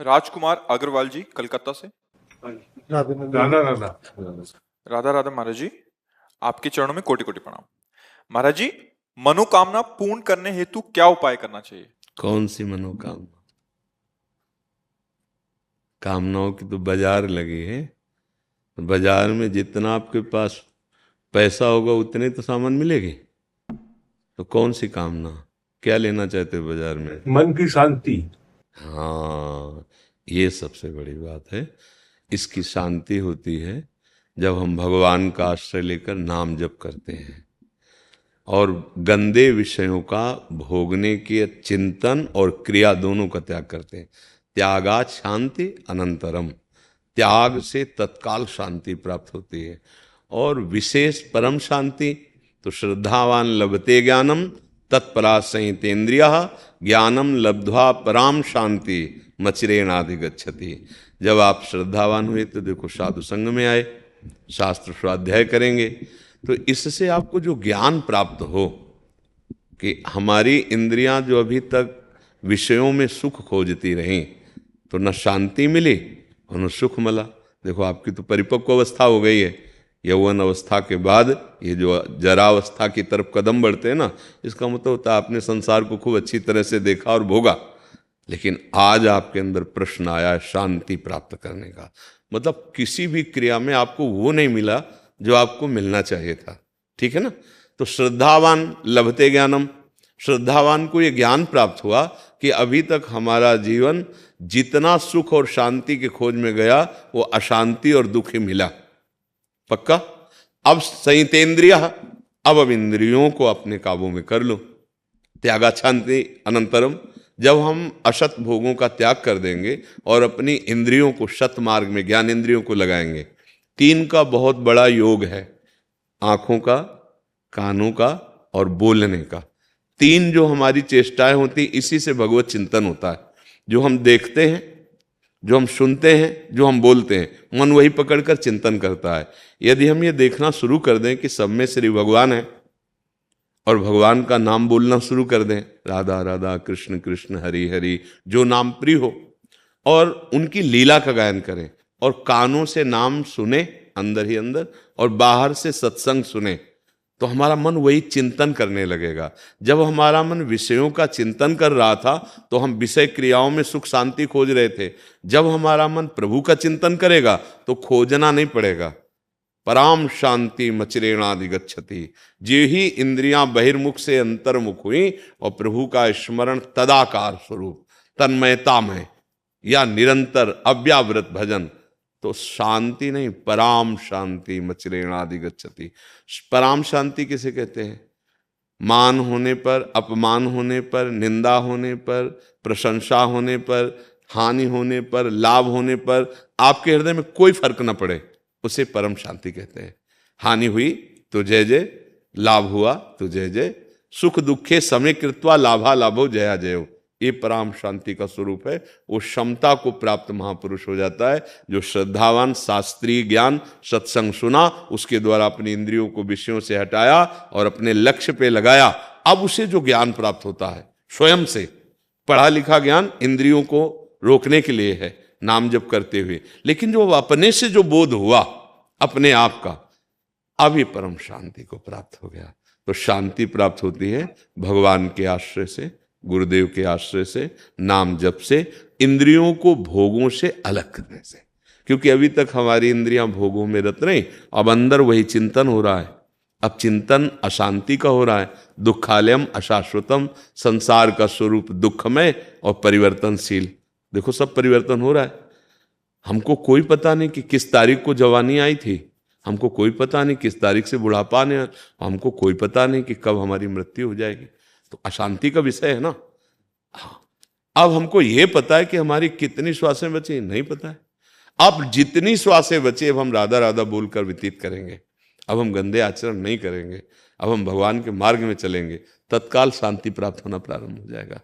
राजकुमार अग्रवाल जी कलकत्ता से। राधा राधा। राधा राधा महाराज जी, आपके चरणों में कोटि कोटि प्रणाम। महाराज जी, मनोकामना पूर्ण करने हेतु क्या उपाय करना चाहिए? कौन सी मनोकामना? कामनाओं की तो बाजार लगी है। बाजार में जितना आपके पास पैसा होगा उतने तो सामान मिलेगी। तो कौन सी कामना, क्या लेना चाहते हो बाजार में? मन की शांति। हाँ, ये सबसे बड़ी बात है। इसकी शांति होती है जब हम भगवान का आश्रय लेकर नाम जप करते हैं और गंदे विषयों का भोगने के चिंतन और क्रिया दोनों का त्याग करते हैं। त्यागात शांति अनंतरम, त्याग से तत्काल शांति प्राप्त होती है। और विशेष परम शांति तो श्रद्धावान लभते ज्ञानम तत्परा संहितेन्द्रिय ज्ञानम लब्ध्वा पराम शांति मचिरेणाधिगच्छति। जब आप श्रद्धावान हुए तो देखो साधु संग में आए, शास्त्र स्वाध्याय करेंगे, तो इससे आपको जो ज्ञान प्राप्त हो कि हमारी इंद्रियां जो अभी तक विषयों में सुख खोजती रहीं तो न शांति मिली और न सुख मिला। देखो आपकी तो परिपक्व अवस्था हो गई है। यौवन अवस्था के बाद ये जो जरावस्था की तरफ कदम बढ़ते हैं ना, इसका मतलब होता है आपने संसार को खूब अच्छी तरह से देखा और भोगा, लेकिन आज आपके अंदर प्रश्न आया है शांति प्राप्त करने का। मतलब किसी भी क्रिया में आपको वो नहीं मिला जो आपको मिलना चाहिए था। ठीक है ना? तो श्रद्धावान लभते ज्ञानम, श्रद्धावान को ये ज्ञान प्राप्त हुआ कि अभी तक हमारा जीवन जितना सुख और शांति की खोज में गया वो अशांति और दुख ही मिला। पक्का? अब संहितेन्द्रिय, अब इंद्रियों को अपने काबू में कर लो। त्यागा शांति अनंतरम, जब हम असत भोगों का त्याग कर देंगे और अपनी इंद्रियों को सत मार्ग में, ज्ञान इंद्रियों को लगाएंगे। तीन का बहुत बड़ा योग है, आंखों का, कानों का और बोलने का। तीन जो हमारी चेष्टाएं होती, इसी से भगवत चिंतन होता है। जो हम देखते हैं, जो हम सुनते हैं, जो हम बोलते हैं, मन वही पकड़कर चिंतन करता है। यदि हम ये देखना शुरू कर दें कि सब में श्री भगवान है और भगवान का नाम बोलना शुरू कर दें, राधा राधा कृष्ण कृष्ण हरि हरि, जो नाम प्रिय हो, और उनकी लीला का गायन करें और कानों से नाम सुने अंदर ही अंदर और बाहर से सत्संग सुने, तो हमारा मन वही चिंतन करने लगेगा। जब हमारा मन विषयों का चिंतन कर रहा था तो हम विषय क्रियाओं में सुख शांति खोज रहे थे। जब हमारा मन प्रभु का चिंतन करेगा तो खोजना नहीं पड़ेगा। पराम शांति मचिरेणाधिगच्छति। जे ही इंद्रियां बहिर्मुख से अंतर्मुख हुई और प्रभु का स्मरण तदाकार स्वरूप तन्मयता में या निरंतर अव्यावृत भजन, तो शांति नहीं, पराम शांति मचिरेणाधिगच्छति। पराम शांति किसे कहते हैं? मान होने पर, अपमान होने पर, निंदा होने पर, प्रशंसा होने पर, हानि होने पर, लाभ होने पर आपके हृदय में कोई फर्क न पड़े, उसे परम शांति कहते हैं। हानि हुई तो जय जय, लाभ हुआ तो जय जय, सुख दुखे समय कृत्वा लाभा लाभो जया जयो, ये परम शांति का स्वरूप है। वो क्षमता को प्राप्त महापुरुष हो जाता है जो श्रद्धावान, शास्त्रीय ज्ञान सत्संग सुना, उसके द्वारा अपनी इंद्रियों को विषयों से हटाया और अपने लक्ष्य पे लगाया। अब उसे जो ज्ञान प्राप्त होता है स्वयं से, पढ़ा लिखा ज्ञान इंद्रियों को रोकने के लिए है नाम जप करते हुए, लेकिन जो अपने से जो बोध हुआ अपने आप का, अब ये परम शांति को प्राप्त हो गया। तो शांति प्राप्त होती है भगवान के आश्रय से, गुरुदेव के आश्रय से, नाम जप से, इंद्रियों को भोगों से अलग करने से। क्योंकि अभी तक हमारी इंद्रियां भोगों में रत रही, अब अंदर वही चिंतन हो रहा है। अब चिंतन अशांति का हो रहा है। दुखालयम अशाश्वतम, संसार का स्वरूप दुखमय और परिवर्तनशील। देखो सब परिवर्तन हो रहा है। हमको कोई पता नहीं कि किस तारीख को जवानी आई थी, हमको कोई पता नहीं किस तारीख से बुढ़ापा आने, हमको कोई पता नहीं कि कब हमारी मृत्यु हो जाएगी। तो अशांति का विषय है ना। हाँ, अब हमको यह पता है कि हमारी कितनी श्वासें बची, नहीं पता है। अब जितनी श्वासें बची, अब हम राधा राधा बोलकर व्यतीत करेंगे। अब हम गंदे आचरण नहीं करेंगे, अब हम भगवान के मार्ग में चलेंगे, तत्काल शांति प्राप्त होना प्रारंभ हो जाएगा।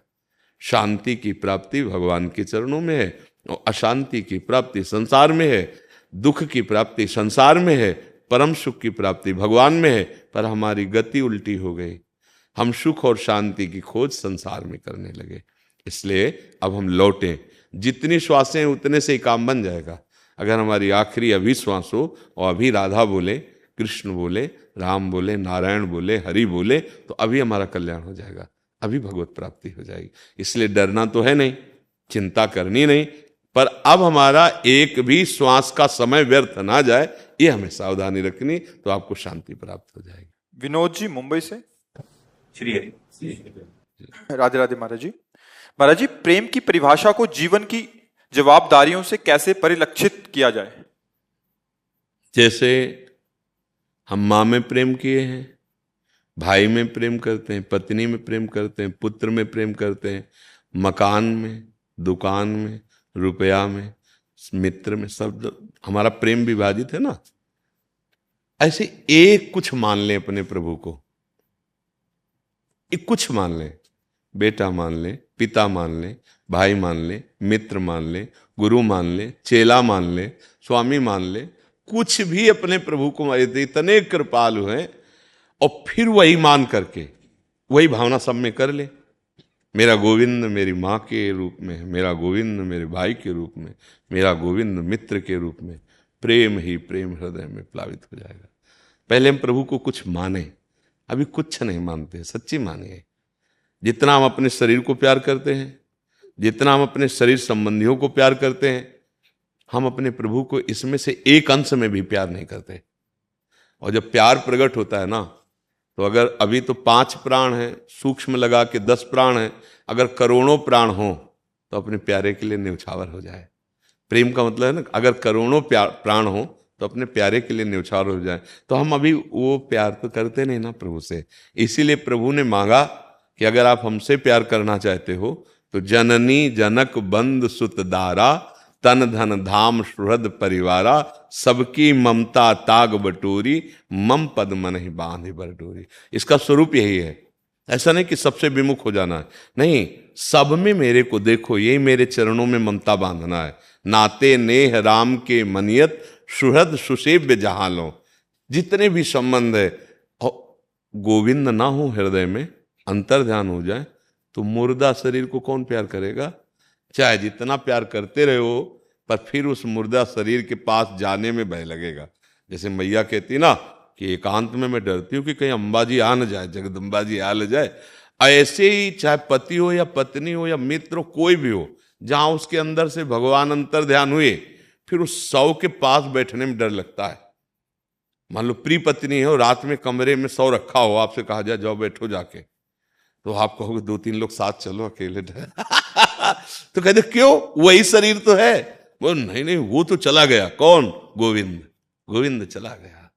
शांति की प्राप्ति भगवान के चरणों में है और अशांति की प्राप्ति संसार में है। दुख की प्राप्ति संसार में है, परम सुख की प्राप्ति भगवान में है। पर हमारी गति उल्टी हो गई, हम सुख और शांति की खोज संसार में करने लगे। इसलिए अब हम लौटें, जितनी श्वासें हैं उतने से ही काम बन जाएगा। अगर हमारी आखिरी अभी श्वास हो और अभी राधा बोले, कृष्ण बोले, राम बोले, नारायण बोले, हरि बोले, तो अभी हमारा कल्याण हो जाएगा, अभी भगवत प्राप्ति हो जाएगी। इसलिए डरना तो है नहीं, चिंता करनी नहीं, पर अब हमारा एक भी श्वास का समय व्यर्थ ना जाए, ये हमें सावधानी रखनी, तो आपको शांति प्राप्त हो जाएगी। विनोद जी मुंबई से। श्री हरि। राधे राधे महाराज जी। महाराज जी, प्रेम की परिभाषा को जीवन की जवाबदारियों से कैसे परिलक्षित किया जाए? जैसे हम माँ में प्रेम किए हैं, भाई में प्रेम करते हैं, पत्नी में प्रेम करते हैं, पुत्र में प्रेम करते हैं, मकान में, दुकान में, रुपया में, मित्र में, सब हमारा प्रेम विभाजित है ना। ऐसे एक कुछ मान लें अपने प्रभु को, एक कुछ मान लें, बेटा मान लें, पिता मान लें, भाई मान लें, मित्र मान लें, गुरु मान लें, चेला मान लें, स्वामी मान लें, कुछ भी अपने प्रभु को इतने कृपालु हैं, और फिर वही मान करके वही भावना सब में कर ले। मेरा गोविंद मेरी माँ के रूप में, मेरा गोविंद मेरे भाई के रूप में, मेरा गोविंद मित्र के रूप में, प्रेम ही प्रेम हृदय में प्लावित हो जाएगा। पहले हम प्रभु को कुछ माने, अभी कुछ नहीं मानते, सच्ची मानिए। जितना हम अपने शरीर को प्यार करते हैं, जितना हम अपने शरीर संबंधियों को प्यार करते हैं, हम अपने प्रभु को इसमें से एक अंश में भी प्यार नहीं करते। और जब प्यार प्रकट होता है ना, तो अगर अभी तो 5 प्राण हैं, सूक्ष्म लगा के 10 प्राण हैं, अगर करोड़ों प्राण हो तो अपने प्यारे के लिए न्यौछावर हो जाए। प्रेम का मतलब है ना, अगर करोड़ों प्राण हो तो अपने प्यारे के लिए न्यौछावर हो जाए। तो हम अभी वो प्यार तो करते नहीं ना प्रभु से। इसीलिए प्रभु ने मांगा कि अगर आप हमसे प्यार करना चाहते हो तो जननी जनक बंद सुत दारा, तन धन धाम सुहृद परिवारा, सबकी ममता ताग बटोरी, मम पद मन ही बांधे बरडोरी। इसका स्वरूप यही है। ऐसा नहीं कि सबसे विमुख हो जाना है, नहीं, सब में मेरे को देखो, यही मेरे चरणों में ममता बांधना है। नाते नेह राम के मनियत, सुहृद सुसेव्य जहां लो। जितने भी संबंध है, गोविंद ना हो हृदय में, अंतर ध्यान हो जाए, तो मुर्दा शरीर को कौन प्यार करेगा? चाहे जितना प्यार करते रहो, पर फिर उस मुर्दा शरीर के पास जाने में भय लगेगा। जैसे मैया कहती ना कि एकांत में मैं डरती हूँ कि कहीं अम्बा जी आ न जाए, जगदम्बा जी आ न जाए। ऐसे ही चाहे पति हो या पत्नी हो या मित्र हो, कोई भी हो, जहां उसके अंदर से भगवान अंतर ध्यान हुए, फिर उस 100 के पास बैठने में डर लगता है। मान लो प्रिय पत्नी हो, रात में कमरे में 100 रखा हो, आपसे कहा जाए जाओ बैठो जाके, तो आप कहोगे 2-3 लोग साथ चलो, अकेले तो कहते क्यों, वही शरीर तो है। वो नहीं नहीं, वो तो चला गया। कौन? गोविंद। गोविंद चला गया।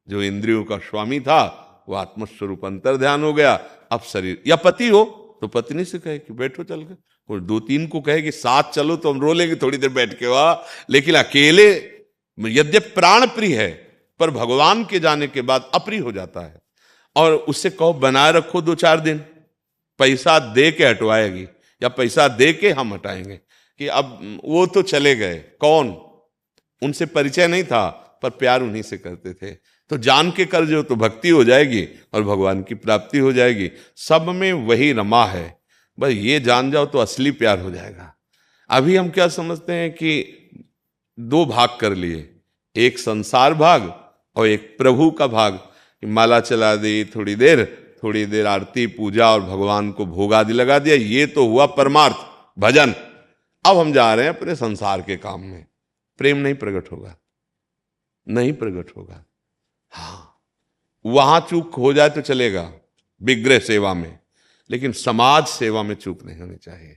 जो इंद्रियों का स्वामी था वो आत्मस्वरूप अंतर ध्यान हो गया। अब शरीर, या पति हो तो पत्नी से कहे कि बैठो चल के, और 2-3 को कहे कि साथ चलो, तो हम रो लेंगे थोड़ी देर बैठ के वहां, लेकिन अकेले यद्यपि प्राण प्रिय है, पर भगवान के जाने के बाद अप्रिय हो जाता है। और उससे कहो बनाए रखो 2-4 दिन, पैसा दे के हटवाएगी या पैसा दे के हम हटाएंगे, कि अब वो तो चले गए। कौन? उनसे परिचय नहीं था, पर प्यार उन्हीं से करते थे। तो जान के कर जो, तो भक्ति हो जाएगी और भगवान की प्राप्ति हो जाएगी। सब में वही रमा है, बस ये जान जाओ तो असली प्यार हो जाएगा। अभी हम क्या समझते हैं कि 2 भाग कर लिए, एक संसार भाग और एक प्रभु का भाग। माला चला दी, थोड़ी देर आरती पूजा और भगवान को भोग आदि लगा दिया, ये तो हुआ परमार्थ भजन। अब हम जा रहे हैं अपने संसार के काम में। प्रेम नहीं प्रकट होगा, नहीं प्रकट होगा। हाँ, वहां चूक हो जाए तो चलेगा, विग्रह सेवा में, लेकिन समाज सेवा में चूक नहीं होनी चाहिए।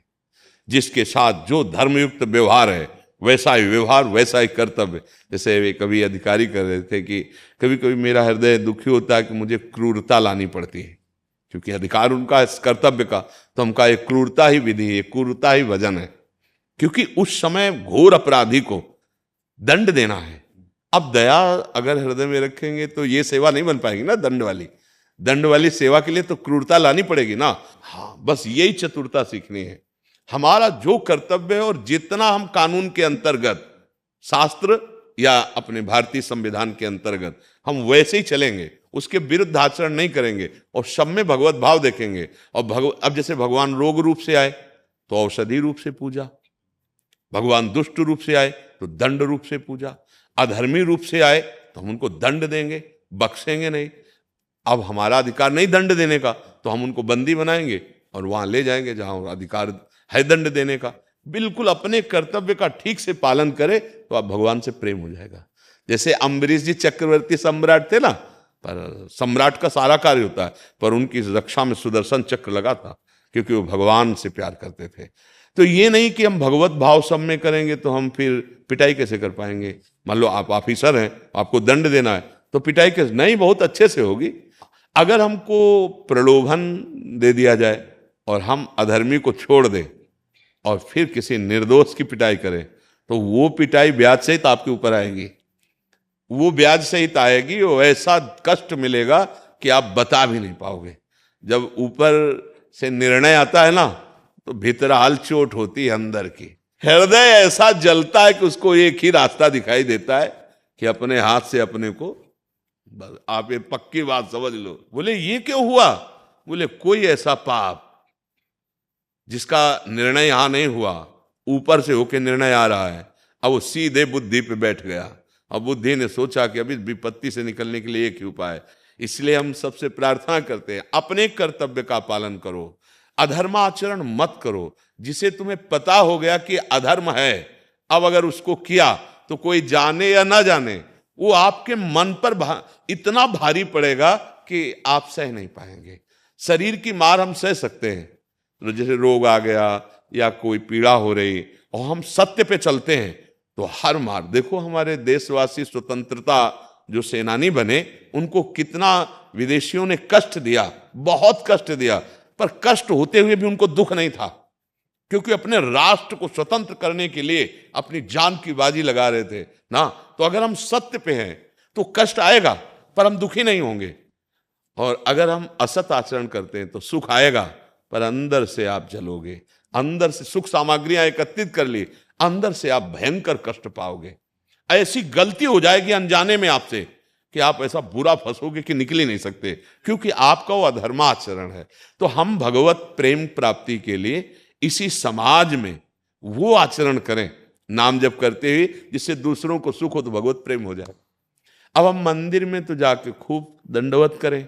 जिसके साथ जो धर्मयुक्त व्यवहार है, वैसा ही व्यवहार, वैसा ही कर्तव्य। जैसे वे कभी अधिकारी कर रहे थे कि कभी कभी मेरा हृदय दुखी होता है कि मुझे क्रूरता लानी पड़ती है, क्योंकि अधिकार उनका इस कर्तव्य का, तो हम कहा क्रूरता ही विधि है, क्रूरता ही वजन है, क्योंकि उस समय घोर अपराधी को दंड देना है। अब दया अगर हृदय में रखेंगे तो ये सेवा नहीं बन पाएगी ना, दंड वाली सेवा के लिए तो क्रूरता लानी पड़ेगी ना। हाँ, बस यही चतुरता सीखनी है। हमारा जो कर्तव्य है और जितना हम कानून के अंतर्गत, शास्त्र या अपने भारतीय संविधान के अंतर्गत हम वैसे ही चलेंगे, उसके विरुद्ध आचरण नहीं करेंगे और सब में भगवत भाव देखेंगे। और अब जैसे भगवान रोग रूप से आए तो औषधि रूप से पूजा, भगवान दुष्ट रूप से आए तो दंड रूप से पूजा, अधर्मी रूप से आए तो हम उनको दंड देंगे, बख्शेंगे नहीं। अब हमारा अधिकार नहीं दंड देने का, तो हम उनको बंदी बनाएंगे और वहां ले जाएंगे जहां अधिकार है दंड देने का। बिल्कुल अपने कर्तव्य का ठीक से पालन करे तो आप भगवान से प्रेम हो जाएगा। जैसे अम्बरीश जी चक्रवर्ती सम्राट थे ना, पर सम्राट का सारा कार्य होता है, पर उनकी रक्षा में सुदर्शन चक्र लगा था क्योंकि वो भगवान से प्यार करते थे। तो ये नहीं कि हम भगवत भाव सब में करेंगे तो हम फिर पिटाई कैसे कर पाएंगे। मान लो आप ऑफिसर हैं, आपको दंड देना है, तो पिटाई कैसे नहीं, बहुत अच्छे से होगी। अगर हमको प्रलोभन दे दिया जाए और हम अधर्मी को छोड़ दें और फिर किसी निर्दोष की पिटाई करें, तो वो पिटाई ब्याज सहित आपके ऊपर आएगी, वो ब्याज सहित आएगी, वो ऐसा कष्ट मिलेगा कि आप बता भी नहीं पाओगे। जब ऊपर से निर्णय आता है ना, तो भीतर हाल चोट होती है अंदर की, हृदय ऐसा जलता है कि उसको एक ही रास्ता दिखाई देता है कि अपने हाथ से अपने को, आप ये पक्की बात समझ लो। बोले ये क्यों हुआ? बोले कोई ऐसा पाप जिसका निर्णय यहां नहीं हुआ, ऊपर से होके निर्णय आ रहा है, अब वो सीधे बुद्धि पे बैठ गया। अब बुद्धि ने सोचा कि अभी विपत्ति से निकलने के लिए एक ही उपाय है। इसलिए हम सबसे प्रार्थना करते हैं, अपने कर्तव्य का पालन करो, अधर्माचरण मत करो। जिसे तुम्हें पता हो गया कि अधर्म है, अब अगर उसको किया तो कोई जाने या ना जाने, वो आपके मन पर इतना भारी पड़ेगा कि आप सह नहीं पाएंगे। शरीर की मार हम सह सकते हैं, तो जैसे रोग आ गया या कोई पीड़ा हो रही और हम सत्य पे चलते हैं, तो हर मार, देखो हमारे देशवासी स्वतंत्रता जो सेनानी बने, उनको कितना विदेशियों ने कष्ट दिया, बहुत कष्ट दिया, पर कष्ट होते हुए भी उनको दुख नहीं था, क्योंकि अपने राष्ट्र को स्वतंत्र करने के लिए अपनी जान की बाजी लगा रहे थे ना। तो अगर हम सत्य पे हैं तो कष्ट आएगा, पर हम दुखी नहीं होंगे। और अगर हम असत आचरण करते हैं तो सुख आएगा, पर अंदर से आप जलोगे। अंदर से सुख सामग्रियां एकत्रित कर ली, अंदर से आप भयंकर कष्ट पाओगे। ऐसी गलती हो जाएगी अनजाने में आपसे कि आप ऐसा बुरा फंसोगे कि निकल ही नहीं सकते, क्योंकि आपका वो अधर्माचरण है। तो हम भगवत प्रेम प्राप्ति के लिए इसी समाज में वो आचरण करें, नाम जप करते हुए, जिससे दूसरों को सुख हो तो भगवत प्रेम हो जाए। अब हम मंदिर में तो जाके खूब दंडवत करें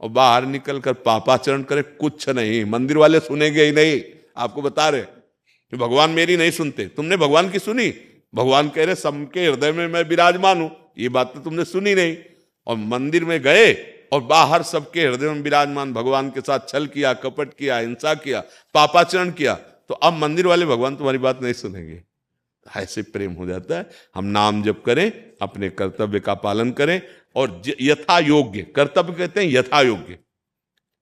और बाहर निकल कर पापाचरण करें, कुछ नहीं, मंदिर वाले सुनेंगे ही नहीं। आपको बता रहे कि भगवान मेरी नहीं सुनते। तुमने भगवान की सुनी? भगवान कह रहे सबके हृदय में मैं विराजमान हूं, ये बात तो तुमने सुनी नहीं। और मंदिर में गए और बाहर सबके हृदय में विराजमान भगवान के साथ छल किया, कपट किया, हिंसा किया, पापाचरण किया, तो अब मंदिर वाले भगवान तुम्हारी बात नहीं सुनेंगे। ऐसे प्रेम हो जाता है। हम नाम जप करें, अपने कर्तव्य का पालन करें, और यथा योग्य, कर्तव्य कहते हैं यथा योग्य,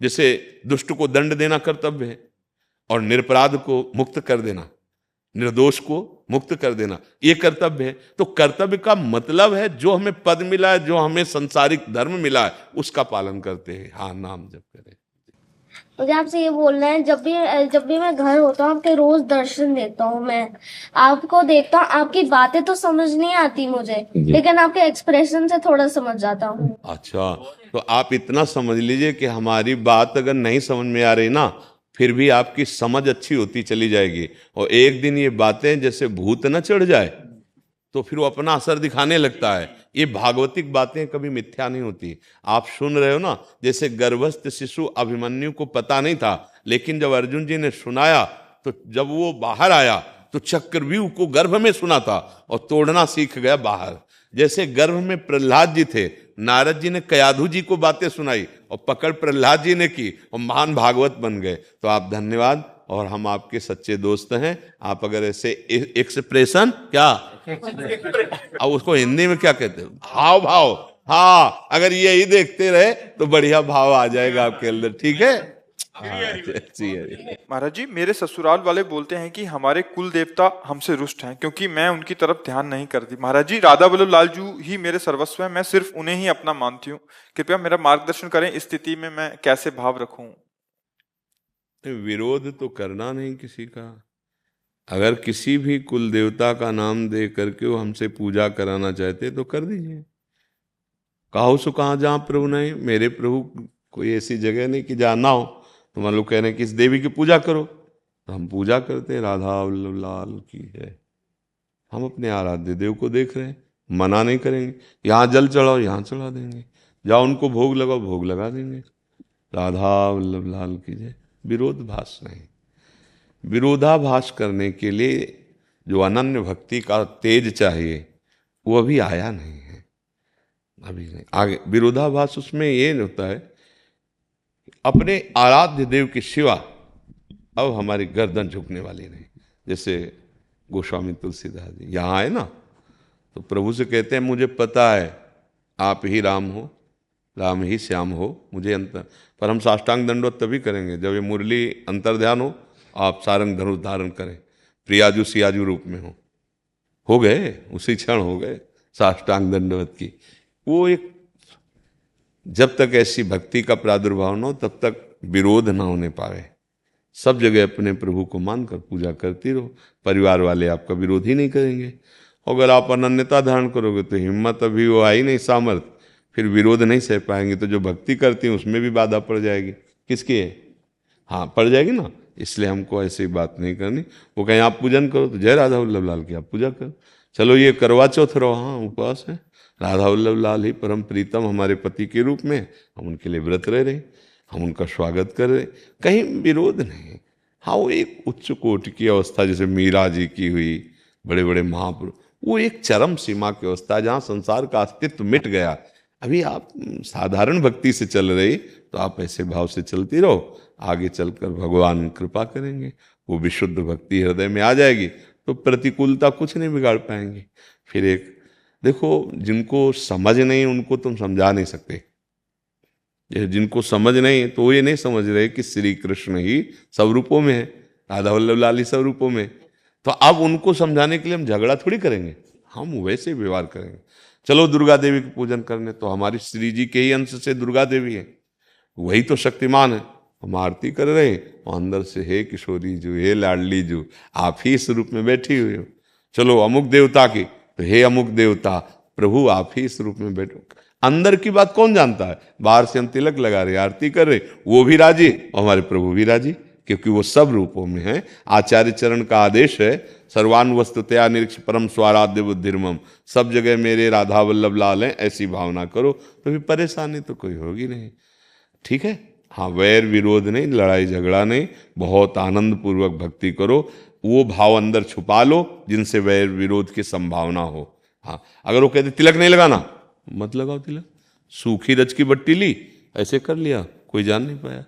जैसे दुष्ट को दंड देना कर्तव्य है, और निरपराध को मुक्त कर देना, निर्दोष को मुक्त कर देना, ये कर्तव्य है। तो कर्तव्य का मतलब है जो हमें पद मिला है, जो हमें संसारिक धर्म मिला है, उसका पालन करते हैं। हाँ, नाम जप करें। मुझे आपसे ये बोलना है, जब भी मैं घर होता हूँ, आपके रोज दर्शन देता हूँ, मैं आपको देखता हूँ, आपकी बातें तो समझ नहीं आती मुझे, लेकिन आपके एक्सप्रेशन से थोड़ा समझ जाता हूँ। अच्छा, तो आप इतना समझ लीजिए कि हमारी बात अगर नहीं समझ में आ रही ना, फिर भी आपकी समझ अच्छी होती चली जाएगी, और एक दिन ये बातें जैसे भूत न चढ़ जाए तो फिर वो अपना असर दिखाने लगता है। ये भागवतिक बातें कभी मिथ्या नहीं होती। आप सुन रहे हो ना, जैसे गर्भस्थ शिशु अभिमन्यु को पता नहीं था, लेकिन जब अर्जुन जी ने सुनाया तो जब वो बाहर आया तो चक्रव्यूह को गर्भ में सुना था और तोड़ना सीख गया बाहर। जैसे गर्भ में प्रहलाद जी थे, नारद जी ने कयाधु जी को बातें सुनाई और पकड़ प्रहलाद जी ने की और महान भागवत बन गए। तो आप धन्यवाद, और हम आपके सच्चे दोस्त हैं। आप अगर ऐसे एक्सप्रेशन क्या, अब उसको हिंदी में क्या कहते हैं, हाव भाव, हाँ, अगर यही देखते रहे तो बढ़िया भाव आ जाएगा आपके अंदर। ठीक है? महाराज जी, मेरे ससुराल वाले बोलते हैं कि हमारे कुल देवता हमसे रुष्ट हैं क्योंकि मैं उनकी तरफ ध्यान नहीं करती। महाराज जी, राधा वल्लभ लालजू ही मेरे सर्वस्व हैं, मैं सिर्फ उन्हें ही अपना मानती हूँ। कृपया मेरा मार्गदर्शन करें, इस स्थिति में मैं कैसे भाव रखूं? विरोध तो करना नहीं किसी का। अगर किसी भी कुल देवता का नाम दे करके वो हमसे पूजा कराना चाहते तो कर दीजिए। कहो सो कहाँ जहाँ प्रभु नहीं, मेरे प्रभु कोई ऐसी जगह नहीं कि जहाँ ना हो। तो मान लो कह रहे हैं कि इस देवी की पूजा करो, तो हम पूजा करते हैं। राधा वल्लभ लाल की है। हम अपने आराध्य देव को देख रहे हैं, मना नहीं करेंगे। यहाँ जल चढ़ाओ, यहाँ चढ़ा देंगे, जाओ उनको भोग लगाओ, भोग लगा देंगे। राधा वल्लभ लाल की जय। विरोधाभास नहीं। विरोधाभास करने के लिए जो अनन्य भक्ति का तेज चाहिए वो अभी आया नहीं है, अभी नहीं। आगे विरोधाभास उसमें ये होता है, अपने आराध्य देव के सिवा अब हमारी गर्दन झुकने वाली नहीं। जैसे गोस्वामी तुलसीदास जी यहाँ आए ना, तो प्रभु से कहते हैं मुझे पता है आप ही राम हो, राम ही श्याम हो, मुझे अंतर, पर हम साष्टांग दंडवत तभी करेंगे जब ये मुरली अंतर्ध्यान हो, आप सारंग धनुष धारण करें, प्रियाजू सियाजू रूप में हो गए, उसी क्षण हो गए साष्टांग दंडवत की। वो एक, जब तक ऐसी भक्ति का प्रादुर्भाव न हो तब तक विरोध ना होने पावे। सब जगह अपने प्रभु को मानकर पूजा करती रहो, परिवार वाले आपका विरोध ही नहीं करेंगे। अगर आप अनन्यता धारण करोगे तो हिम्मत अभी वो आई नहीं, सामर्थ्य, फिर विरोध नहीं सह पाएंगे, तो जो भक्ति करती हैं उसमें भी बाधा पड़ जाएगी। किसकी है? हाँ, पड़ जाएगी ना। इसलिए हमको ऐसी बात नहीं करनी। वो कहें आप पूजन करो तो जय राधा वल्लभ लाल की आप पूजा करो। चलो ये करवा चौथ रहो, हाँ उपवास है, राधा वल्लभ लाल ही परम प्रीतम हमारे पति के रूप में, हम उनके लिए व्रत रह रहे, हम उनका स्वागत कर रहे, कहीं विरोध नहीं। हाँ, वो एक उच्च कोटि की अवस्था जैसे मीरा जी की हुई, बड़े बड़े महापुरुष, वो एक चरम सीमा की अवस्था जहाँ संसार का अस्तित्व मिट गया। अभी आप साधारण भक्ति से चल रही, तो आप ऐसे भाव से चलती रहो, आगे चलकर भगवान कृपा करेंगे, वो विशुद्ध भक्ति हृदय में आ जाएगी, तो प्रतिकूलता कुछ नहीं बिगाड़ पाएंगे। फिर एक देखो, जिनको समझ नहीं उनको तुम समझा नहीं सकते। जिनको समझ नहीं तो ये नहीं समझ रहे कि श्री कृष्ण ही सब रूपों में है, राधा वल्लभ लाल ही सब रूपों में। तो अब उनको समझाने के लिए हम झगड़ा थोड़ी करेंगे, हम वैसे व्यवहार करेंगे। चलो दुर्गा देवी के पूजन करने, तो हमारी श्री जी के ही अंश से दुर्गा देवी है, वही तो शक्तिमान है। हम आरती कर रहे हैं और अंदर से हे किशोरी जो, हे लाडली जो, आप ही इस रूप में बैठी हुई हो। चलो अमुक देवता की, तो हे अमुक देवता प्रभु आप ही इस रूप में बैठो। अंदर की बात कौन जानता है? बाहर से हम तिलक लगा रहे, आरती कर रहे, वो भी राजी और हमारे प्रभु भी राजी, क्योंकि वो सब रूपों में है। आचार्य चरण का आदेश है, सर्वान वस्तुतया निरीक्ष परम स्वाराध्य बुद्धिर्मम, सब जगह मेरे राधा वल्लभ लाल हैं, ऐसी भावना करो, तो फिर परेशानी तो कोई होगी नहीं। ठीक है, हाँ, वैर विरोध नहीं, लड़ाई झगड़ा नहीं, बहुत आनंद पूर्वक भक्ति करो। वो भाव अंदर छुपा लो जिनसे वैर विरोध की संभावना हो। हाँ, अगर वो कहते तिलक नहीं लगाना, मत लगाओ तिलक। सूखी रच की बट्टी ली, ऐसे कर लिया, कोई जान नहीं पाया।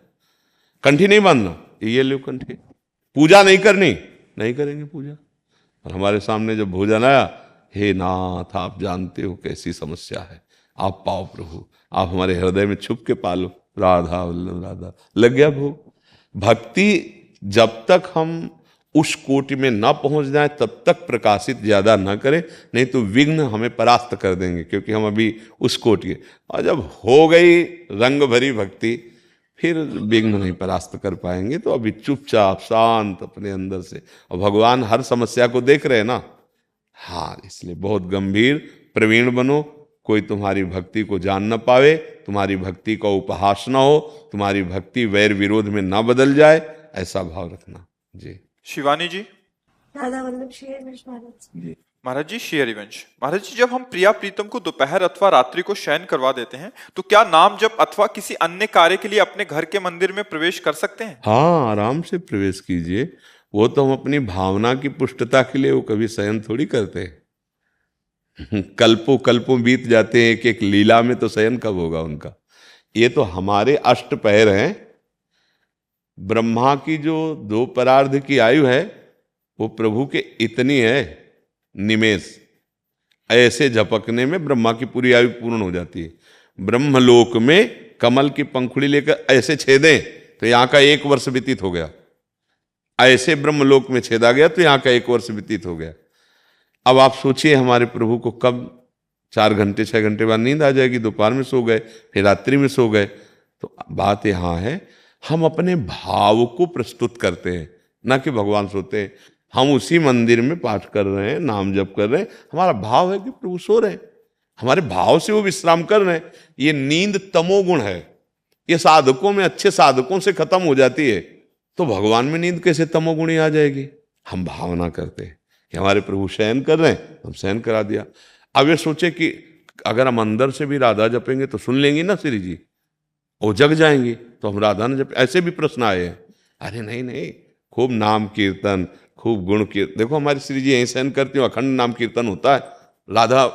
कंठी नहीं बांधना, ये लो कंठी। पूजा नहीं करनी, नहीं करेंगे पूजा। और हमारे सामने जब भोजन आया, हे नाथ आप जानते हो कैसी समस्या है, आप पाओ प्रभु, आप हमारे हृदय में छुप के पालो, राधा वल्लभ राधा, लग गया भोग। भक्ति जब तक हम उस कोटि में ना पहुंच जाए तब तक प्रकाशित ज्यादा ना करें, नहीं तो विघ्न हमें परास्त कर देंगे, क्योंकि हम अभी उस कोटि के। और जब हो गई रंग भरी भक्ति, फिर विघ्न नहीं परास्त कर पाएंगे। तो अभी चुपचाप शांत अपने अंदर से, और भगवान हर समस्या को देख रहे हैं ना। हाँ, इसलिए बहुत गंभीर प्रवीण बनो, कोई तुम्हारी भक्ति को जान न पावे, तुम्हारी भक्ति का उपहास न हो, तुम्हारी भक्ति वैर विरोध में ना बदल जाए, ऐसा भाव रखना। जी शिवानी जी। राधा वल्लभ श्री हरिवंश महाराज जी। महाराज जी, श्री हरिवंश महाराज जी, जब हम प्रिया प्रीतम को दोपहर अथवा रात्रि को शयन करवा देते हैं, तो क्या नाम जप अथवा किसी अन्य कार्य के लिए अपने घर के मंदिर में प्रवेश कर सकते हैं? हाँ, आराम से प्रवेश कीजिए। वो तो हम अपनी भावना की पुष्टता के लिए वो कभी शयन थोड़ी करते हैं। कल्पों कल्पों बीत जाते हैं, एक एक लीला में, तो शयन कब होगा उनका? ये तो हमारे अष्ट पहर हैं। ब्रह्मा की जो 2 परार्ध की आयु है, वो प्रभु के इतनी है निमेष, ऐसे झपकने में ब्रह्मा की पूरी आयु पूर्ण हो जाती है। ब्रह्मलोक में कमल की पंखुड़ी लेकर ऐसे छेदें तो यहाँ का 1 वर्ष व्यतीत हो गया। ऐसे ब्रह्मलोक में छेदा गया तो यहाँ का 1 वर्ष व्यतीत हो गया। अब आप सोचिए हमारे प्रभु को कब 4 घंटे 6 घंटे बाद नींद आ जाएगी, दोपहर में सो गए, फिर रात्रि में सो गए। तो बात यहाँ है, हम अपने भाव को प्रस्तुत करते हैं, ना कि भगवान सोते हैं। हम उसी मंदिर में पाठ कर रहे हैं, नाम जप कर रहे हैं, हमारा भाव है कि प्रभु सो रहे हैं, हमारे भाव से वो विश्राम कर रहे हैं। ये नींद तमोगुण है, ये साधकों में, अच्छे साधकों से खत्म हो जाती है, तो भगवान में नींद कैसे तमोगुणी आ जाएगी? हम भावना करते हैं, कि हमारे प्रभु शयन कर रहे हैं, हम शयन करा दिया। अब ये सोचे कि अगर हम अंदर से भी राधा जपेंगे तो सुन लेंगी ना श्री जी, वो जग जाएंगी, तो हम राधा न जप, ऐसे भी प्रश्न आए हैं। अरे नहीं नहीं, खूब नाम कीर्तन, खूब गुण कीर्तन। देखो हमारी श्री जी यहीं शयन करती हूँ, अखंड नाम कीर्तन होता है राधा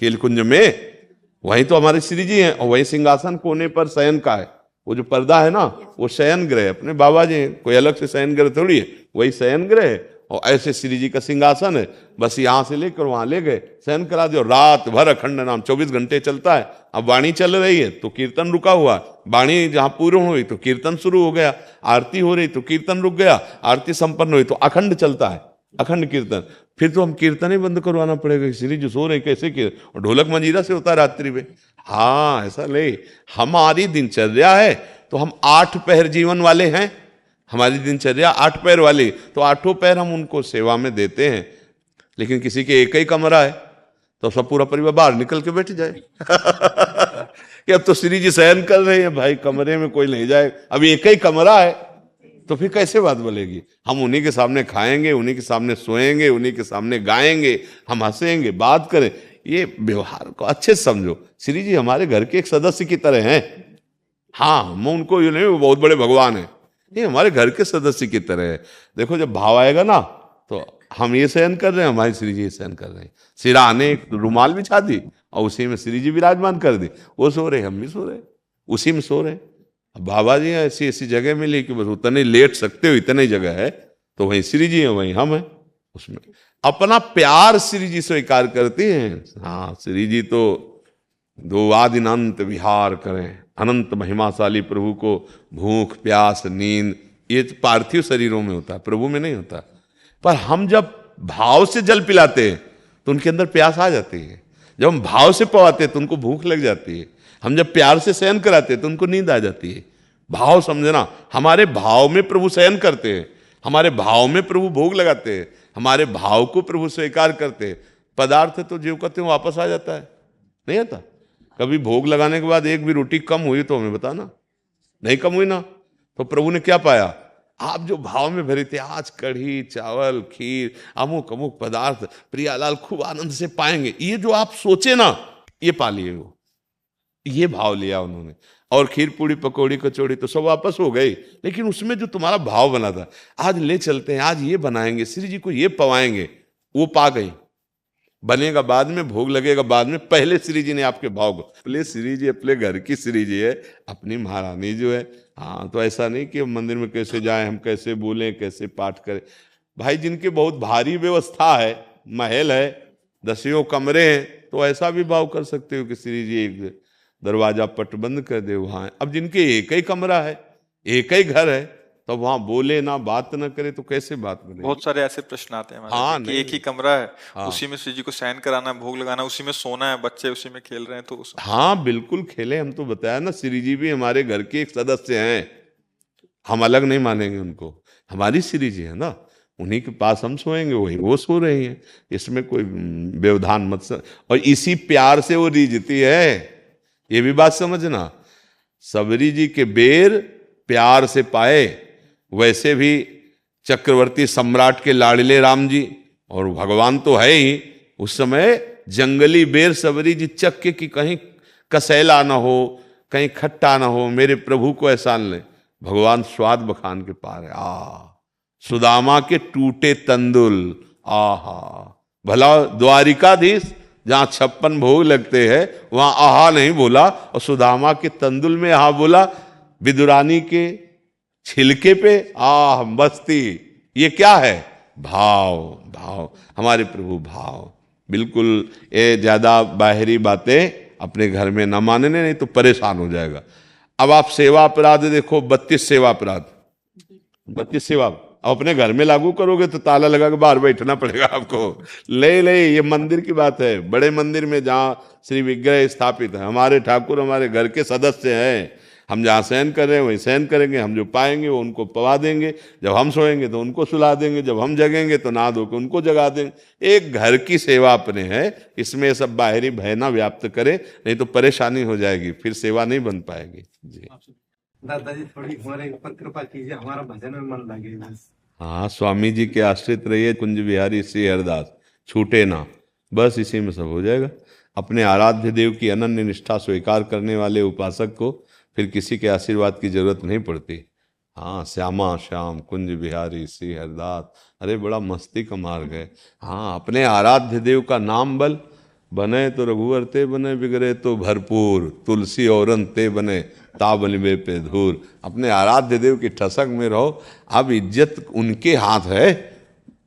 केलकुंज में, वहीं तो हमारे श्री जी हैं, और वही सिंहासन कोने पर शयन का है। वो जो पर्दा है ना, वो शयन ग्रह अपने बाबा जी हैं, कोई अलग से शयन ग्रह थोड़ी है, वही शयन ग्रह है। और ऐसे श्री जी का सिंहासन है, बस यहाँ से लेकर वहां ले गए, शयन करा दिया। रात भर अखंड नाम 24 घंटे चलता है। अब वाणी चल रही है तो कीर्तन रुका हुआ, वाणी जहां पूर्ण हुई तो कीर्तन शुरू हो गया, आरती हो रही तो कीर्तन रुक गया, आरती संपन्न हुई तो अखंड चलता है, अखंड कीर्तन। फिर तो हम कीर्तन ही बंद करवाना पड़ेगा, श्री जी सो रहे कैसे कीर्तन, और ढोलक मंजीरा से होता है रात्रि में। हाँ ऐसा नहीं, हमारी दिनचर्या है तो हम 8 पहर जीवन वाले हैं, हमारी दिनचर्या 8 पैर वाली, तो 8 पैर हम उनको सेवा में देते हैं। लेकिन किसी के एक ही कमरा है तो सब पूरा परिवार बाहर निकल के बैठ जाए कि अब तो श्री जी शयन कर रहे हैं भाई, कमरे में कोई नहीं जाए, अब एक ही कमरा है, तो फिर कैसे बात बोलेगी। हम उन्हीं के सामने खाएंगे, उन्हीं के सामने सोएंगे, उन्हीं के सामने गाएंगे, हम हंसेंगे, बात करें। ये व्यवहार को अच्छे से समझो, श्री जी हमारे घर के एक सदस्य की तरह हैं। हाँ हम उनको ये नहीं बहुत बड़े भगवान हैं, ये हमारे घर के सदस्य की तरह है। देखो जब भाव आएगा ना, तो हम ये शयन कर रहे हैं, हमारी श्री जी ये शयन कर रहे हैं। सिराने एक रुमाल बिछा दी और उसी में श्री जी विराजमान कर दी, वो सो रहे, हम भी सो रहे, उसी में सो रहे। अब बाबा जी ऐसी ऐसी जगह मिली कि बस उतने लेट सकते हो, इतनी जगह है, तो वहीं श्री जी है, वहीं हम हैं। उसमें अपना प्यार श्री जी स्वीकार करती हैं। हाँ श्री जी तो दो आदिन अंत विहार करें, अनंत महिमाशाली प्रभु को भूख प्यास नींद ये पार्थिव शरीरों में होता है, प्रभु में नहीं होता। पर हम जब भाव से जल पिलाते हैं तो उनके अंदर प्यास आ जाती है, जब हम भाव से पवाते हैं तो उनको भूख लग जाती है, हम जब प्यार से शयन कराते हैं तो उनको नींद आ जाती है। भाव समझना, हमारे भाव में प्रभु शयन करते हैं, हमारे भाव में प्रभु भोग लगाते हैं, हमारे भाव को प्रभु स्वीकार करते हैं। पदार्थ तो जीव कहते हैं वापस आ जाता है, नहीं आता। कभी भोग लगाने के बाद एक भी रोटी कम हुई तो हमें बताना, नहीं कम हुई ना, तो प्रभु ने क्या पाया, आप जो भाव में भरे थे, आज कढ़ी चावल खीर अमुक अमुक पदार्थ प्रियालाल खूब आनंद से पाएंगे, ये जो आप सोचे ना, ये पा लिए, वो ये भाव लिया उन्होंने। और खीर पूड़ी पकौड़ी कचौड़ी तो सब वापस हो गई, लेकिन उसमें जो तुम्हारा भाव बना था, आज ले चलते हैं, आज ये बनाएंगे, श्री जी को ये पवाएंगे, वो पा गई। बनेगा बाद में, भोग लगेगा बाद में, पहले श्री जी ने आपके भाव को, पहले श्री जी अपने घर की श्री जी है, अपनी महारानी जो है। हाँ तो ऐसा नहीं कि मंदिर में कैसे जाएं, हम कैसे बोलें, कैसे पाठ करें। भाई जिनके बहुत भारी व्यवस्था है, महल है, 10 कमरे हैं, तो ऐसा भी भाव कर सकते हो कि श्री जी एक दरवाजा पट बंद कर दे वहां। अब जिनके एक ही कमरा है, एक ही घर है, तो वहां बोले ना, बात ना करे तो कैसे बात बने। बहुत सारे ऐसे प्रश्न आते हैं हमारे हाँ, कि एक ही कमरा है, हाँ। उसी में श्री जी को शयन कराना, भोग लगाना, उसी में सोना है, बच्चे उसी में खेल रहे हैं, तो हाँ बिल्कुल खेले, हम तो बताया ना, श्री जी भी हमारे घर के एक सदस्य हैं, हम अलग नहीं मानेंगे उनको, हमारी श्री जी है ना, उन्हीं के पास हम सोएंगे, वही वो सो रही हैं, इसमें कोई व्यवधान मत और इसी प्यार से वो रीझती है, ये भी बात समझना। सबरी जी के बेर प्यार से पाए, वैसे भी चक्रवर्ती सम्राट के लाडले राम जी, और भगवान तो है ही, उस समय जंगली बेर सबरी जी चख के कि कहीं कसैला ना हो, कहीं खट्टा ना हो, मेरे प्रभु को एहसान ले। भगवान स्वाद बखान के पार है। सुदामा के टूटे तंदुल, आहा, भला द्वारिकाधीश जहां 56 भोग लगते हैं वहां आहा नहीं बोला, और सुदामा के तंदुल में आहा बोला, विदुरानी के छिलके पे आह मस्ती। ये क्या है, भाव। भाव, हमारे प्रभु भाव। बिल्कुल ये ज्यादा बाहरी बातें अपने घर में न मानने, नहीं तो परेशान हो जाएगा। अब आप सेवा अपराध देखो, 32 सेवा अपराध, 32 सेवा अपने घर में लागू करोगे तो ताला लगा के बाहर बैठना पड़ेगा आपको। ले ये मंदिर की बात है, बड़े मंदिर में जहाँ श्री विग्रह स्थापित है, हमारे ठाकुर हमारे घर के सदस्य हैं, हम जहाँ शयन कर रहे हैं वहीं शयन करेंगे, हम जो पाएंगे वो उनको पवा देंगे, जब हम सोएंगे तो उनको सुला देंगे, जब हम जगेंगे तो नहा धो के उनको जगा देंगे। एक घर की सेवा अपने है, इसमें सब बाहरी भय ना व्याप्त करे, नहीं तो परेशानी हो जाएगी, फिर सेवा नहीं बन पाएगी। जी दादाजी थोड़ी हमारे ऊपर कृपा कीजिए, हमारा भजन में मन लगे बस। हाँ, स्वामी जी के आश्रित रहिए, कुंज बिहारी श्री हरदास, छूटे ना, बस इसी में सब हो जाएगा। अपने आराध्य देव की अनन्य निष्ठा स्वीकार करने वाले उपासक को फिर किसी के आशीर्वाद की जरूरत नहीं पड़ती। हाँ, श्यामा श्याम कुंज बिहारी श्री हरदास, अरे बड़ा मस्ती का मार्ग है। हाँ, अपने आराध्य देव का नाम बल, बने तो रघुवर ते बने, बिगड़े तो भरपूर, तुलसी औरन ते बने, ताबलिबे पे धूर। अपने आराध्य देव की ठसक में रहो। अब इज्जत उनके हाथ है,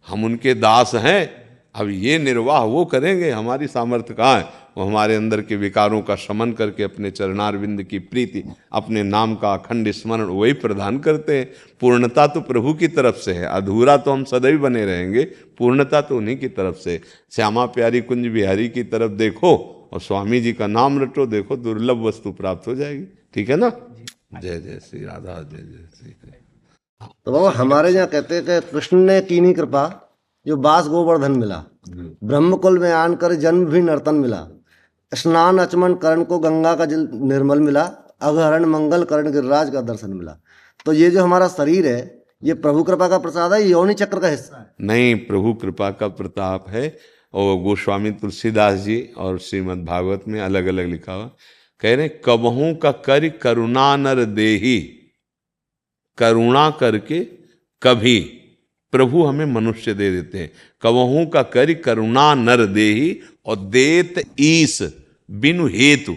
हम उनके दास हैं। अब ये निर्वाह वो करेंगे, हमारी सामर्थ्य कहाँ है। वो हमारे अंदर के विकारों का शमन करके अपने चरणारविंद की प्रीति, अपने नाम का अखंड स्मरण वही प्रदान करते हैं। पूर्णता तो प्रभु की तरफ से है, अधूरा तो हम सदैव बने रहेंगे, पूर्णता तो उन्हीं की तरफ से। श्यामा प्यारी कुंज बिहारी की तरफ देखो और स्वामी जी का नाम रटो, देखो दुर्लभ वस्तु प्राप्त हो जाएगी। ठीक है ना। जय जय श्री राधा, जय जय श्री कृष्ण। तो बाबा हमारे यहाँ कहते हैं कि कृष्ण ने कीनी कृपा, जो बास गोवर्धन मिला, ब्रह्मकुल में आनकर जन्म भी नर्तन मिला, स्नान अचमन करण को गंगा का जल निर्मल मिला, अघहरण मंगल करण गिरिराज का दर्शन मिला। तो ये जो हमारा शरीर है, ये प्रभु कृपा का प्रसाद है, योनि चक्र का हिस्सा है? नहीं, प्रभु कृपा का प्रताप है। और गोस्वामी तुलसीदास जी और श्रीमद् भागवत में अलग अलग लिखा हुआ, कह रहे कबहू का करि करुणा नर देही, करुणा करके कभी प्रभु हमें मनुष्य दे देते हैं। कबहू का करि करुणा नर देही, और देत ईस बिनु हेतु।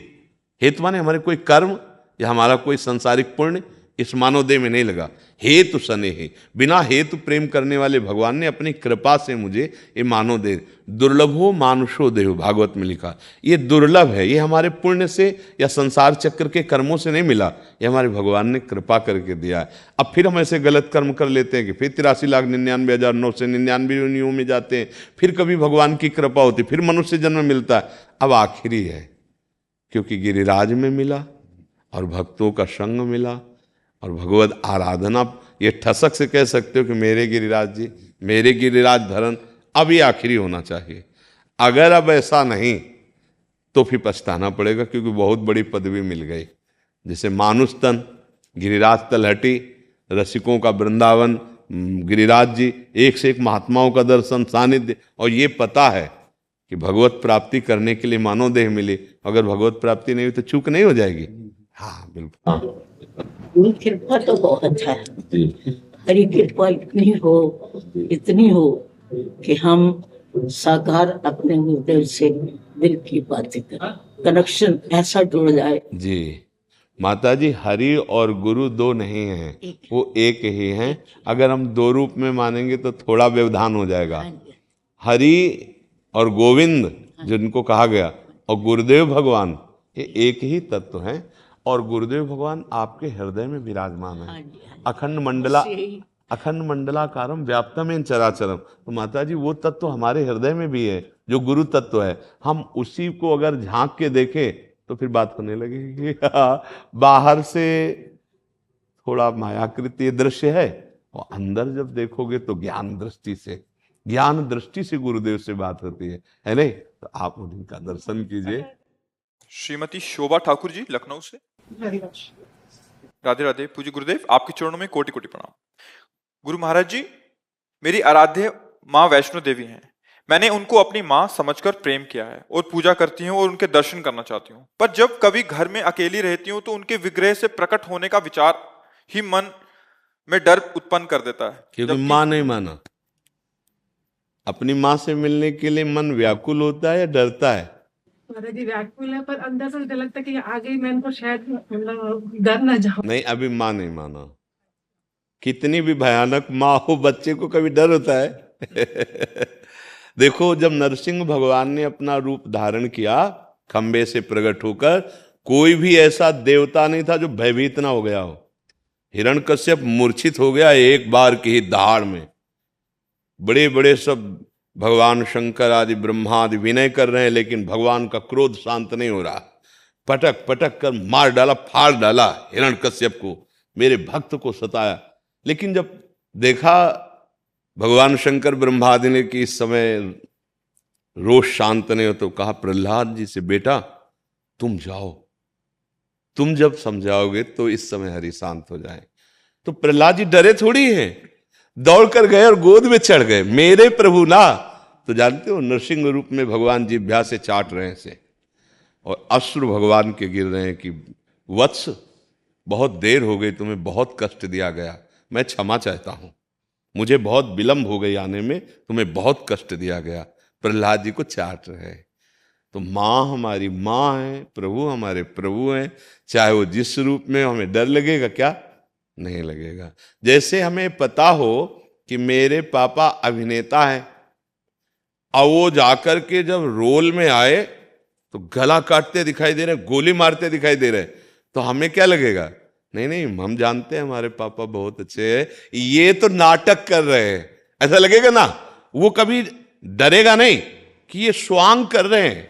हेतु माने हमारे कोई कर्म या हमारा कोई सांसारिक पुण्य इस मानव देह में नहीं लगा। हेतु स्नेह, बिना हेतु प्रेम करने वाले भगवान ने अपनी कृपा से मुझे ये मानव देह, दुर्लभो मानुषो देह, भागवत में लिखा। ये दुर्लभ है, ये हमारे पुण्य से या संसार चक्र के कर्मों से नहीं मिला, ये हमारे भगवान ने कृपा करके दिया है। अब फिर हम ऐसे गलत कर्म कर लेते हैं कि फिर 83,99,999 योनियों में जाते हैं, फिर कभी भगवान की कृपा होती, फिर मनुष्य जन्म मिलता है। अब आखिरी है, क्योंकि गिरिराज में मिला और भक्तों का संग मिला और भगवत आराधना, ये ठसक से कह सकते हो कि मेरे गिरिराज जी, मेरे गिरिराज धरन, अब ये आखिरी होना चाहिए। अगर अब ऐसा नहीं तो फिर पछताना पड़ेगा, क्योंकि बहुत बड़ी पदवी मिल गई। जैसे मानुष तन, गिरिराज तलहटी, रसिकों का वृंदावन, गिरिराज जी, एक से एक महात्माओं का दर्शन सानिध्य, और ये पता है कि भगवत प्राप्ति करने के लिए मानव देह मिली। अगर भगवत प्राप्ति नहीं हुई तो चूक नहीं हो जाएगी। हाँ बिल्कुल। गुरु कृपा तो बहुत है, हरी कृपा इतनी हो कि हम साकार अपने गुरुदेव से दिल की बातें करें, कनेक्शन ऐसा जुड़ जाए। जी माता जी, हरि और गुरु दो नहीं हैं, वो एक ही हैं। अगर हम दो रूप में मानेंगे तो थोड़ा व्यवधान हो जाएगा। हरि और गोविंद जिनको कहा गया, और गुरुदेव भगवान, ये एक ही तत्व हैं। और गुरुदेव भगवान आपके हृदय में विराजमान है, अखंड मंडलाकारम व्याप्तमेन चराचरम। तो माता जी, वो तत्व हमारे हृदय में भी है जो गुरु तत्व है। हम उसी को अगर झांक के देखें तो फिर बात होने लगेगी। बाहर से थोड़ा मायाकृत दृश्य है, और अंदर जब देखोगे तो ज्ञान दृष्टि से गुरुदेव से बात होती है नहीं? तो आप उनका दर्शन कीजिए। श्रीमती शोभा ठाकुर जी, लखनऊ से। राधे राधे। पूज्य गुरुदेव, आपके चरणों में कोटि कोटि प्रणाम। गुरु महाराज जी, मेरी आराध्य माँ वैष्णो देवी हैं। मैंने उनको अपनी माँ समझकर प्रेम किया है और पूजा करती हूँ और उनके दर्शन करना चाहती हूँ। पर जब कभी घर में अकेली रहती हूँ तो उनके विग्रह से प्रकट होने का विचार ही मन में डर उत्पन्न कर देता है। क्योंकि माँ नहीं माना। अपनी माँ से मिलने के लिए मन व्याकुल होता है या डरता है? महाराज जी व्याकुल है, पर अंदर से मुझे लगता है कि आ गई मैं इनको शायद मतलब डर ना जाऊं। नहीं, अभी माँ नहीं माना। कितनी भी भयानक माँ हो, बच्चे को कभी डर होता है? देखो, जब नरसिंह भगवान ने अपना रूप धारण किया खंबे से प्रकट होकर, कोई भी ऐसा देवता नहीं था जो भयभीत ना हो गया हो। हिरण्यकश्यप मूर्छित हो गया एक बार की ही दहाड़ में। बड़े बड़े सब भगवान शंकर आदि ब्रह्मा आदि विनय कर रहे हैं, लेकिन भगवान का क्रोध शांत नहीं हो रहा। पटक पटक कर मार डाला, फाड़ डाला हिरण्यकश्यप को, मेरे भक्त को सताया। लेकिन जब देखा भगवान शंकर ब्रह्मा आदि ने कि इस समय रोष शांत नहीं हो, तो कहा प्रहलाद जी से, बेटा तुम जाओ, तुम जब समझाओगे तो इस समय हरि शांत हो जाए। तो प्रहलाद जी डरे थोड़ी हैं, दौड़ कर गए और गोद में चढ़ गए, मेरे प्रभु ना। तो जानते हो नरसिंह रूप में भगवान जिह्वा से चाट रहे से, और अश्रु भगवान के गिर रहे हैं कि वत्स बहुत देर हो गई, तुम्हें बहुत कष्ट दिया गया, मैं क्षमा चाहता हूं, मुझे बहुत विलंब हो गई आने में, तुम्हें बहुत कष्ट दिया गया। प्रहलाद जी को चाट रहे हैं। तो माँ हमारी माँ है, प्रभु हमारे प्रभु हैं, चाहे वो जिस रूप में, हमें डर लगेगा क्या? नहीं लगेगा। जैसे हमें पता हो कि मेरे पापा अभिनेता हैं, और वो जाकर के जब रोल में आए तो गला काटते दिखाई दे रहे, गोली मारते दिखाई दे रहे, तो हमें क्या लगेगा? नहीं नहीं, हम जानते हैं हमारे पापा बहुत अच्छे हैं, ये तो नाटक कर रहे हैं, ऐसा लगेगा ना। वो कभी डरेगा नहीं कि ये स्वांग कर रहे हैं,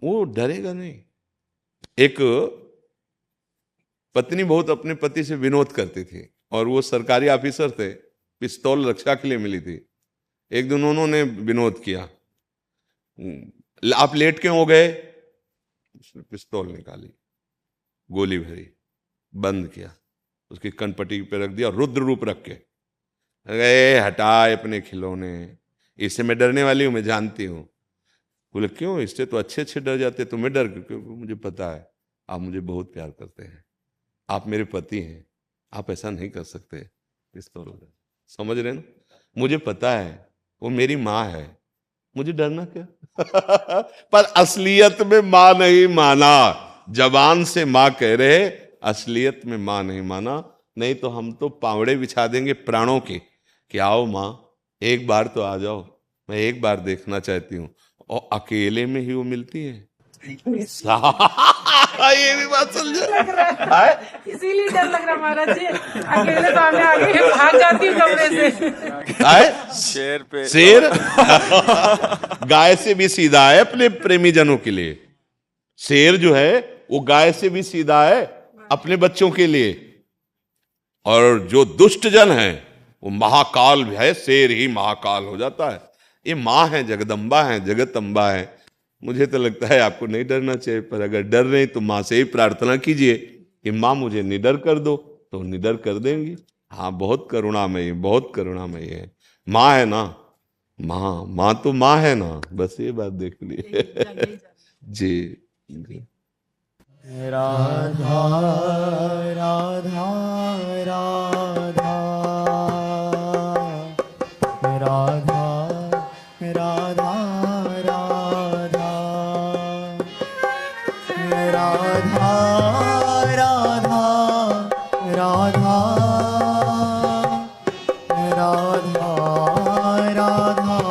वो डरेगा नहीं। एक पत्नी बहुत अपने पति से विनोद करती थी, और वो सरकारी ऑफिसर थे, पिस्तौल रक्षा के लिए मिली थी। एक दिन उन्होंने विनोद किया, आप लेट क्यों हो गए? उसने पिस्तौल निकाली, गोली भरी, बंद किया, उसकी कनपट्टी पे रख दिया, रुद्र रूप रख के गए, हटाए अपने खिलौने, इससे मैं डरने वाली हूं, मैं जानती हूं। बोले क्यों? इससे तो अच्छे अच्छे डर जाते, तुम्हें डर? मुझे पता है आप मुझे बहुत प्यार करते हैं, आप मेरे पति हैं, आप ऐसा नहीं कर सकते। पिस्तौल समझ रहे ना? मुझे पता है वो मेरी माँ है, मुझे डरना क्या? पर असलियत में माँ नहीं माना, जबान से माँ कह रहे, असलियत में माँ नहीं माना। नहीं तो हम तो पावड़े बिछा देंगे प्राणों के कि आओ माँ, एक बार तो आ जाओ, मैं एक बार देखना चाहती हूँ। और अकेले में ही वो मिलती है। ये भी बात समझो, इसीलिए डर लग रहा महाराज जी, अकेले सामने आ गए, भाग जाती हूँ कमरे से। शेर पे शेर गाय से भी सीधा है अपने प्रेमी जनों के लिए। शेर जो है वो गाय से भी सीधा है अपने बच्चों के लिए। और जो दुष्ट जन है वो महाकाल भी है, शेर ही महाकाल हो जाता है। ये माँ है, जगदम्बा है, जगत अम्बा है। मुझे तो लगता है आपको नहीं डरना चाहिए, पर अगर डर रहे तो माँ से ही प्रार्थना कीजिए कि माँ मुझे निडर कर दो, तो निडर कर देंगी। हाँ, बहुत करुणामयी, बहुत करुणामयी है माँ, है ना। माँ तो माँ है ना, बस ये बात देख ली। जी। राधा राधा राधा राधा राधा राधा राधा राधा राधा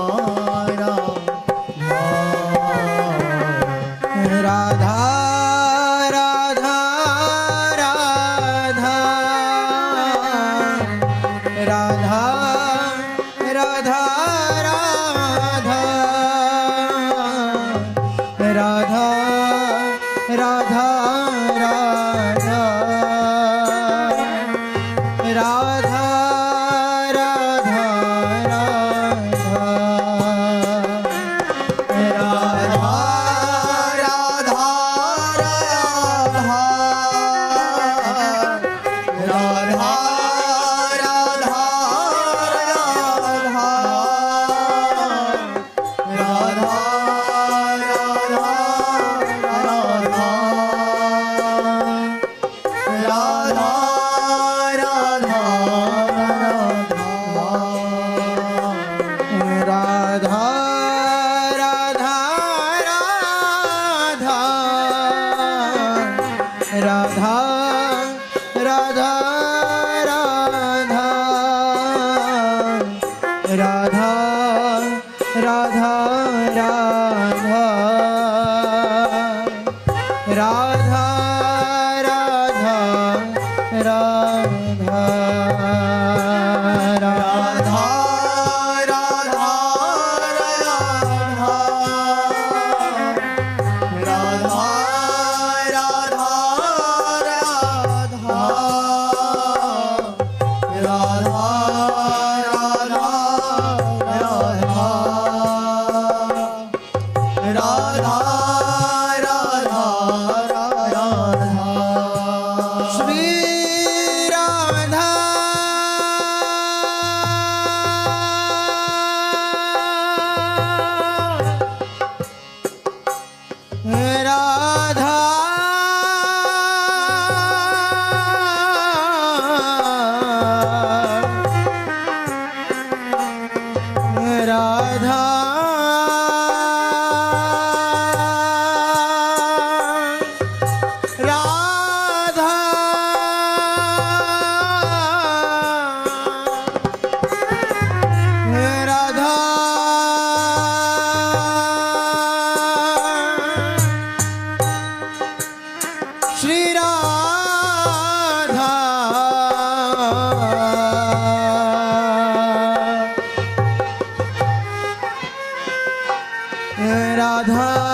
राधा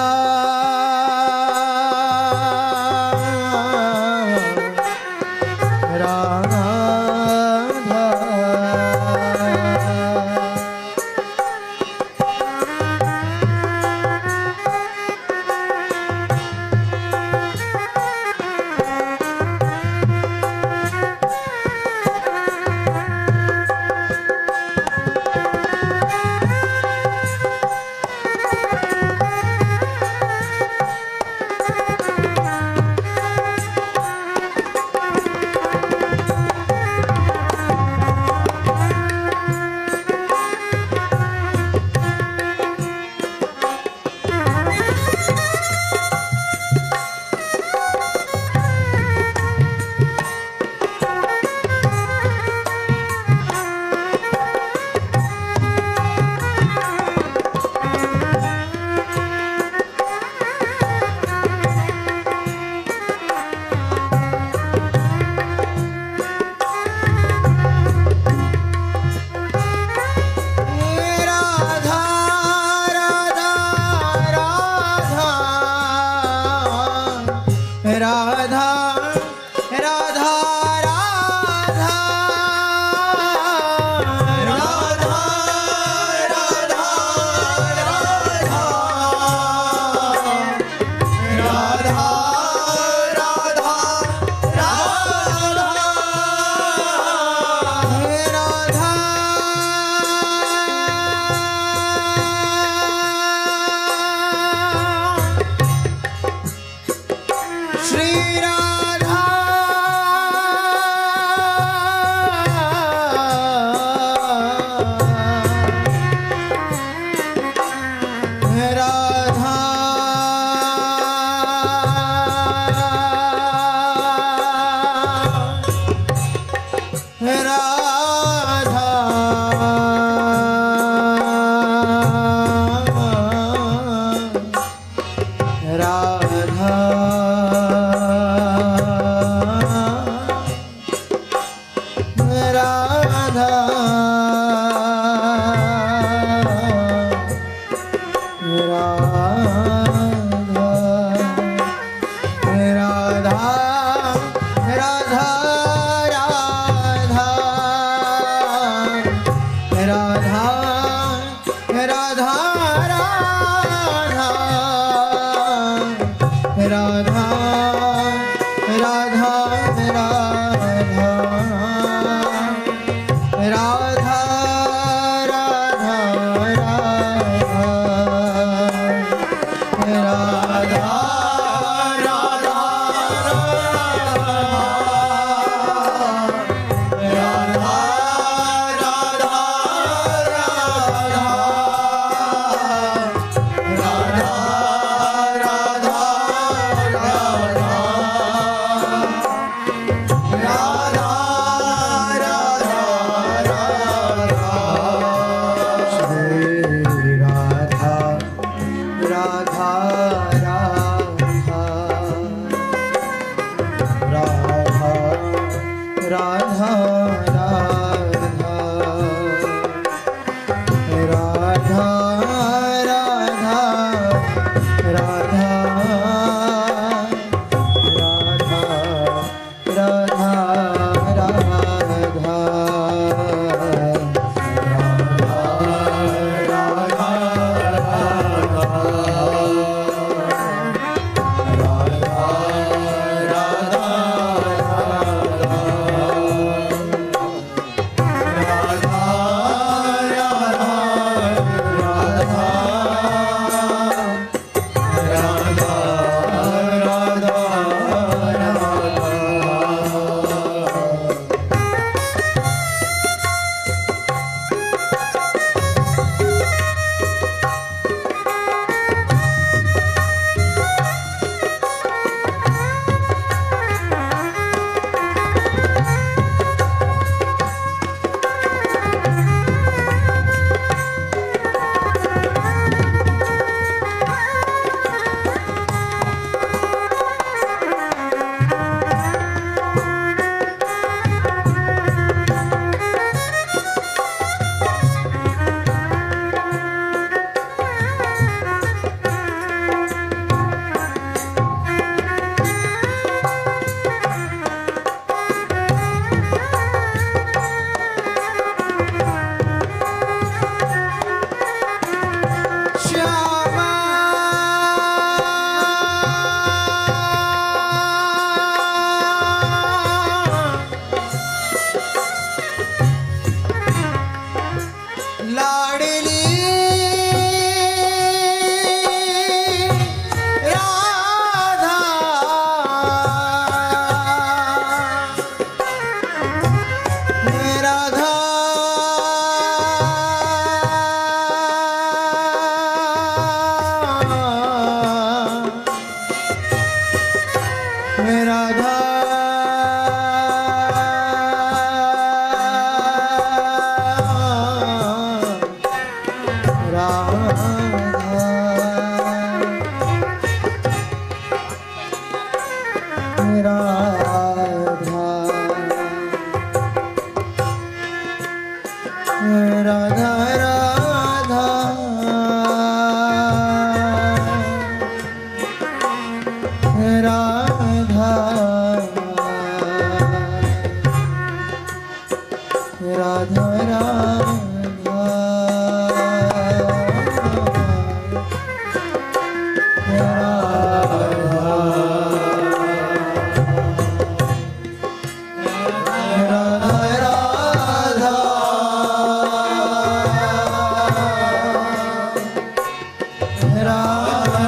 राधा